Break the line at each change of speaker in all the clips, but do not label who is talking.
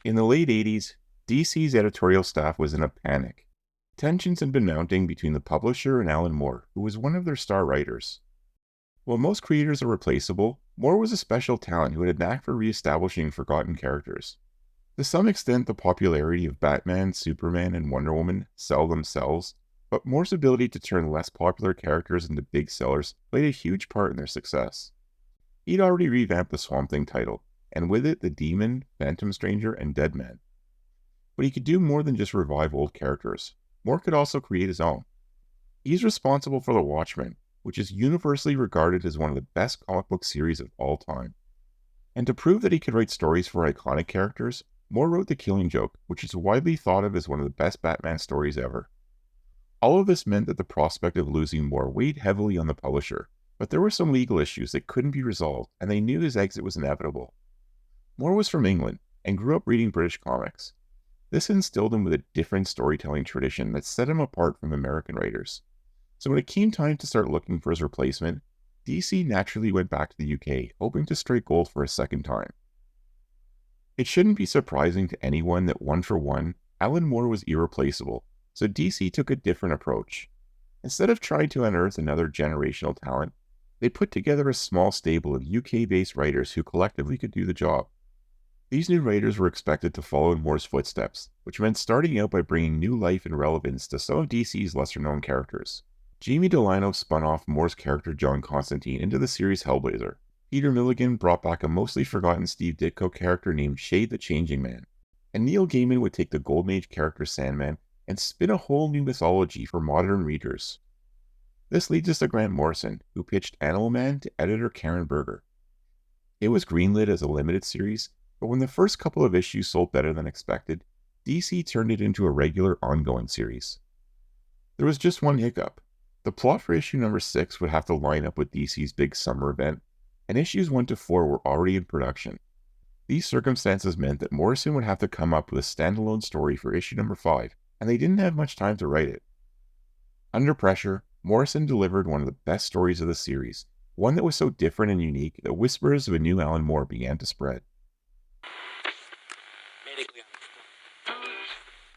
In the late 80s, DC's editorial staff was in a panic. Tensions had been mounting between the publisher and Alan Moore, who was one of their star writers. While most creators are replaceable, Moore was a special talent who had a knack for re-establishing forgotten characters. To some extent, the popularity of Batman, Superman, and Wonder Woman sell themselves, but Moore's ability to turn less popular characters into big sellers played a huge part in their success. He'd already revamped the Swamp Thing title, and with it the Demon, Phantom Stranger, and Deadman. But he could do more than just revive old characters. Moore could also create his own. He's responsible for The Watchmen, which is universally regarded as one of the best comic book series of all time. And to prove that he could write stories for iconic characters, Moore wrote The Killing Joke, which is widely thought of as one of the best Batman stories ever. All of this meant that the prospect of losing Moore weighed heavily on the publisher, but there were some legal issues that couldn't be resolved, and they knew his exit was inevitable. Moore was from England, and grew up reading British comics. This instilled him with a different storytelling tradition that set him apart from American writers. So when it came time to start looking for his replacement, DC naturally went back to the UK, hoping to strike gold for a second time. It shouldn't be surprising to anyone that one for one, Alan Moore was irreplaceable, so DC took a different approach. Instead of trying to unearth another generational talent, they put together a small stable of UK-based writers who collectively could do the job. These new writers were expected to follow in Moore's footsteps, which meant starting out by bringing new life and relevance to some of DC's lesser-known characters. Jamie Delano spun off Moore's character John Constantine into the series Hellblazer. Peter Milligan brought back a mostly forgotten Steve Ditko character named Shade the Changing Man. And Neil Gaiman would take the Golden Age character Sandman and spin a whole new mythology for modern readers. This leads us to Grant Morrison, who pitched Animalman to editor Karen Berger. It was greenlit as a limited series, but when the first couple of issues sold better than expected, DC turned it into a regular ongoing series. There was just one hiccup. The plot for issue number 6 would have to line up with DC's big summer event, and issues 1 to 4 were already in production. These circumstances meant that Morrison would have to come up with a standalone story for issue number 5, and they didn't have much time to write it. Under pressure, Morrison delivered one of the best stories of the series, one that was so different and unique that whispers of a new Alan Moore began to spread.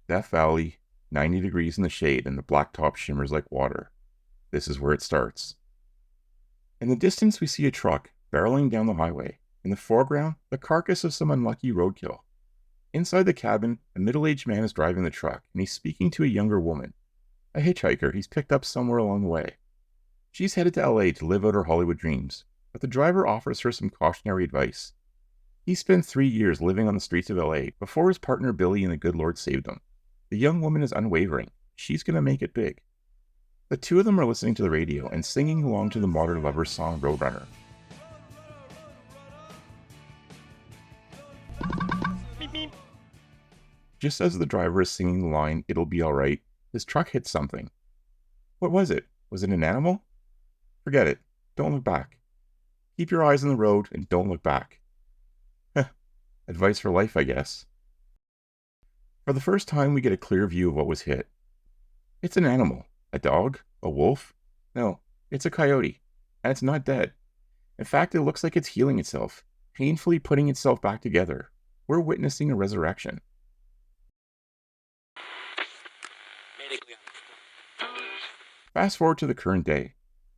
Death Valley, 90 degrees in the shade, and the blacktop shimmers like water. This is where it starts. In the distance, we see a truck barreling down the highway. In the foreground, the carcass of some unlucky roadkill. Inside the cabin, a middle-aged man is driving the truck, and he's speaking to a younger woman, a hitchhiker he's picked up somewhere along the way. She's headed to LA to live out her Hollywood dreams, but the driver offers her some cautionary advice. He spent 3 years living on the streets of LA before his partner Billy and the good Lord saved him. The young woman is unwavering. She's going to make it big. The two of them are listening to the radio and singing along to the Modern Lovers song Roadrunner. Beep, beep. Just as the driver is singing the line, "It'll be alright," his truck hits something. What was it? Was it an animal? Forget it. Don't look back. Keep your eyes on the road and don't look back. Advice for life, I guess. For the first time, we get a clear view of what was hit. It's an animal. A dog? A wolf? No, it's a coyote. And it's not dead. In fact, it looks like it's healing itself, painfully putting itself back together. We're witnessing a resurrection. Fast forward to the current day.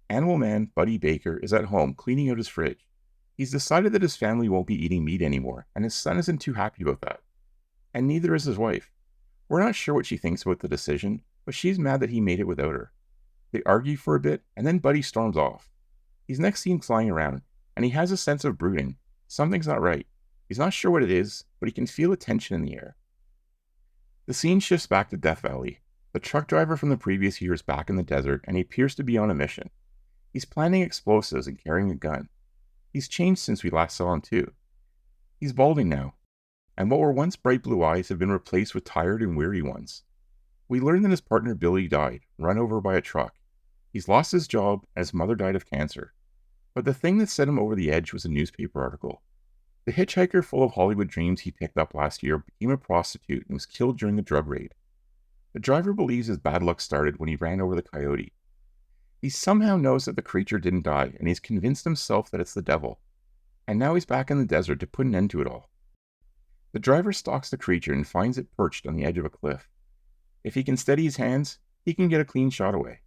Animalman Buddy Baker is at home cleaning out his fridge. He's decided that his family won't be eating meat anymore, and his son isn't too happy about that. And neither is his wife. We're not sure what she thinks about the decision, but she's mad that he made it without her. They argue for a bit, and then Buddy storms off. He's next seen flying around, and he has a sense of brooding. Something's not right. He's not sure what it is, but he can feel a tension in the air. The scene shifts back to Death Valley. The truck driver from the previous year is back in the desert, and he appears to be on a mission. He's planning explosives and carrying a gun. He's changed since we last saw him too. He's balding now, and what were once bright blue eyes have been replaced with tired and weary ones. We learn that his partner Billy died, run over by a truck. He's lost his job, and his mother died of cancer. But the thing that set him over the edge was a newspaper article. The hitchhiker full of Hollywood dreams he picked up last year became a prostitute and was killed during the drug raid. The driver believes his bad luck started when he ran over the coyote. He somehow knows that the creature didn't die, and he's convinced himself that it's the devil. and now he's back in the desert to put an end to it all. The driver stalks the creature and finds it perched on the edge of a cliff. If he can steady his hands, he can get a clean shot away.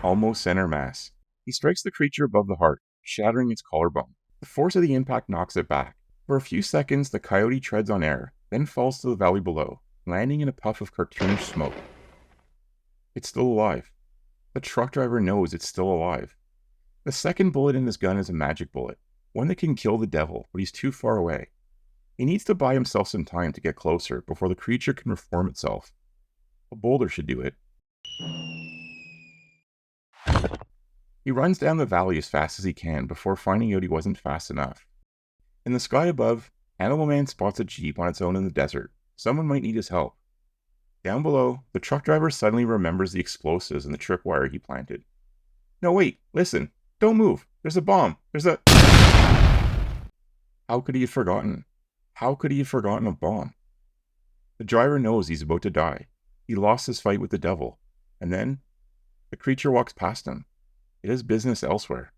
Almost center mass. He strikes the creature above the heart, shattering its collarbone. The force of the impact knocks it back. For a few seconds, the coyote treads on air, then falls to the valley below, landing in a puff of cartoonish smoke. It's still alive. The truck driver knows it's still alive. The second bullet in his gun is a magic bullet, one that can kill the devil, but he's too far away. He needs to buy himself some time to get closer before the creature can reform itself. A boulder should do it. He runs down the valley as fast as he can before finding out he wasn't fast enough. In the sky above, Animalman spots a jeep on its own in the desert. Someone might need his help. Down below, the truck driver suddenly remembers the explosives and the tripwire he planted. No, wait, listen, don't move. There's a bomb. How could he have forgotten? How could he have forgotten a bomb? The driver knows he's about to die. He lost his fight with the devil. And then, the creature walks past him. It has business elsewhere.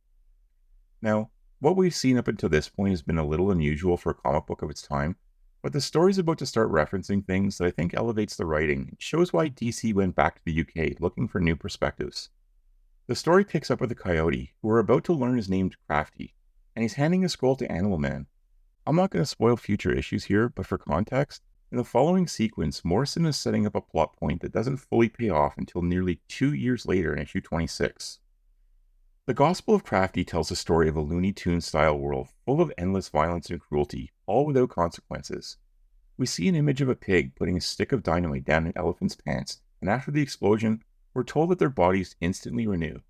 Now, what we've seen up until this point has been a little unusual for a comic book of its time, but the story's about to start referencing things that I think elevates the writing and shows why DC went back to the UK looking for new perspectives. The story picks up with a coyote, who we're about to learn is named Crafty, and he's handing a scroll to Animalman. I'm not going to spoil future issues here, but for context, in the following sequence, Morrison is setting up a plot point that doesn't fully pay off until nearly 2 years later in issue 26. The Gospel of Crafty tells the story of a Looney Tunes-style world full of endless violence and cruelty, all without consequences. We see an image of a pig putting a stick of dynamite down an elephant's pants, and after the explosion, we're told that their bodies instantly renew.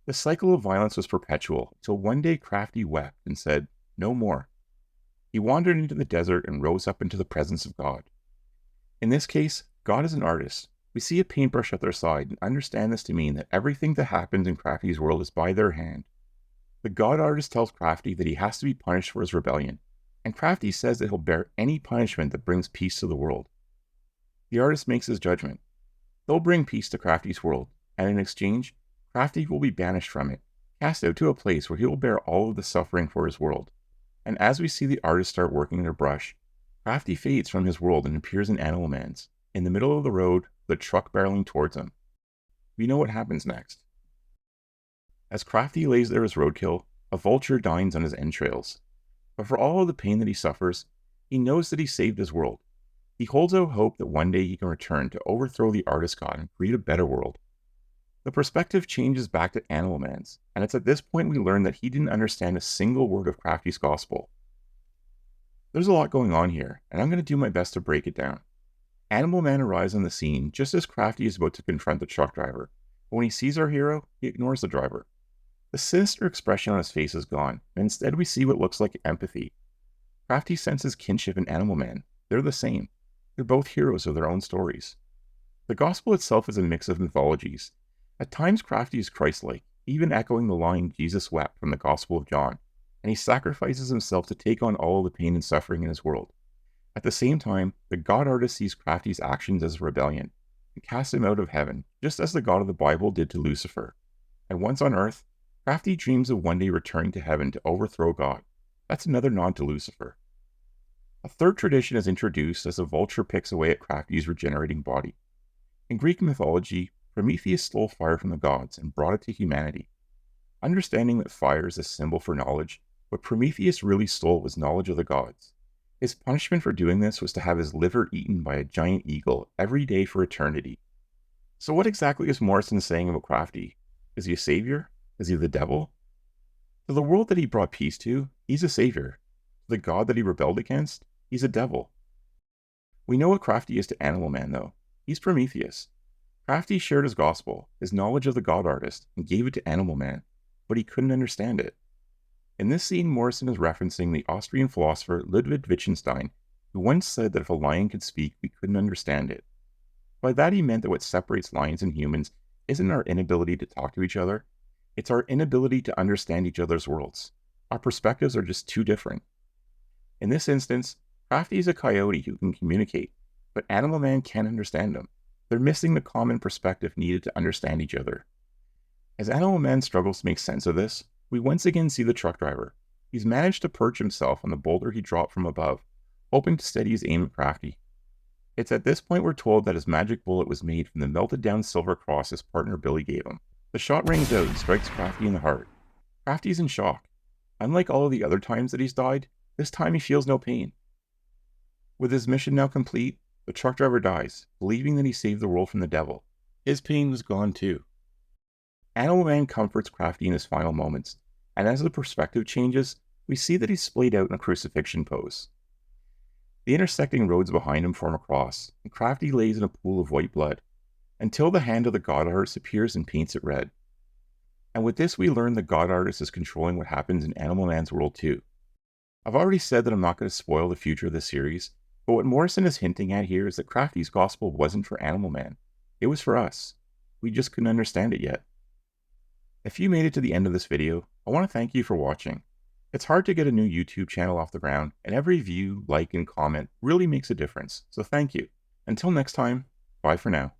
The cycle of violence was perpetual, until one day Crafty wept and said, "No more." He wandered into the desert and rose up into the presence of God. In this case, God is an artist. We see a paintbrush at their side and understand this to mean that everything that happens in Crafty's world is by their hand. The God artist tells Crafty that he has to be punished for his rebellion, and Crafty says that he'll bear any punishment that brings peace to the world. The artist makes his judgment. They'll bring peace to Crafty's world, and in exchange, Crafty will be banished from it, cast out to a place where he will bear all of the suffering for his world. And as we see the artist start working their brush, Crafty fades from his world and appears in Animalman's, in the middle of the road, the truck barreling towards him. We know what happens next. As Crafty lays there as roadkill, a vulture dines on his entrails. But for all of the pain that he suffers, he knows that he saved his world. He holds out hope that one day he can return to overthrow the artist god and create a better world. The perspective changes back to Animalman's, and it's at this point we learn that he didn't understand a single word of Crafty's gospel. There's a lot going on here, and I'm going to do my best to break it down. Animalman arrives on the scene just as Crafty is about to confront the truck driver, but when he sees our hero, he ignores the driver. The sinister expression on his face is gone, and instead we see what looks like empathy. Crafty senses kinship in Animalman. They're the same. They're both heroes of their own stories. The gospel itself is a mix of mythologies. At times Crafty is Christ-like, even echoing the line "Jesus wept" from the Gospel of John, and he sacrifices himself to take on all of the pain and suffering in his world. At the same time, the God artist sees Crafty's actions as a rebellion, and casts him out of heaven, just as the God of the Bible did to Lucifer. And once on earth, Crafty dreams of one day returning to heaven to overthrow God. That's another nod to Lucifer. A third tradition is introduced as a vulture picks away at Crafty's regenerating body. In Greek mythology, Prometheus stole fire from the gods and brought it to humanity. Understanding that fire is a symbol for knowledge, what Prometheus really stole was knowledge of the gods. His punishment for doing this was to have his liver eaten by a giant eagle every day for eternity. So what exactly is Morrison saying about Crafty? Is he a savior? Is he the devil? To the world that he brought peace to, he's a savior. To the God that he rebelled against, he's a devil. We know what Crafty is to Animalman, though. He's Prometheus. Crafty shared his gospel, his knowledge of the God artist, and gave it to Animalman, but he couldn't understand it. In this scene, Morrison is referencing the Austrian philosopher Ludwig Wittgenstein, who once said that if a lion could speak, we couldn't understand it. By that he meant that what separates lions and humans isn't our inability to talk to each other, it's our inability to understand each other's worlds. Our perspectives are just too different. In this instance, Crafty is a coyote who can communicate, but Animalman can't understand him. They're missing the common perspective needed to understand each other. As Animalman struggles to make sense of this, We once again see the truck driver. He's managed to perch himself on the boulder he dropped from above, hoping to steady his aim at Crafty. It's at this point we're told that his magic bullet was made from the melted down silver cross his partner Billy gave him. The shot rings out and strikes Crafty in the heart. Crafty's in shock. Unlike all of the other times that he's died, this time he feels no pain. With his mission now complete, the truck driver dies, believing that he saved the world from the devil. His pain was gone too. Animalman comforts Crafty in his final moments, and as the perspective changes, we see that he's splayed out in a crucifixion pose. The intersecting roads behind him form a cross, and Crafty lays in a pool of white blood, until the hand of the god artist appears and paints it red. And with this we learn the god artist is controlling what happens in Animalman's world too. I've already said that I'm not going to spoil the future of this series, but what Morrison is hinting at here is that Crafty's gospel wasn't for Animalman. It was for us. We just couldn't understand it yet. If you made it to the end of this video, I want to thank you for watching. It's hard to get a new YouTube channel off the ground, and every view, like, and comment really makes a difference, so thank you. Until next time, bye for now.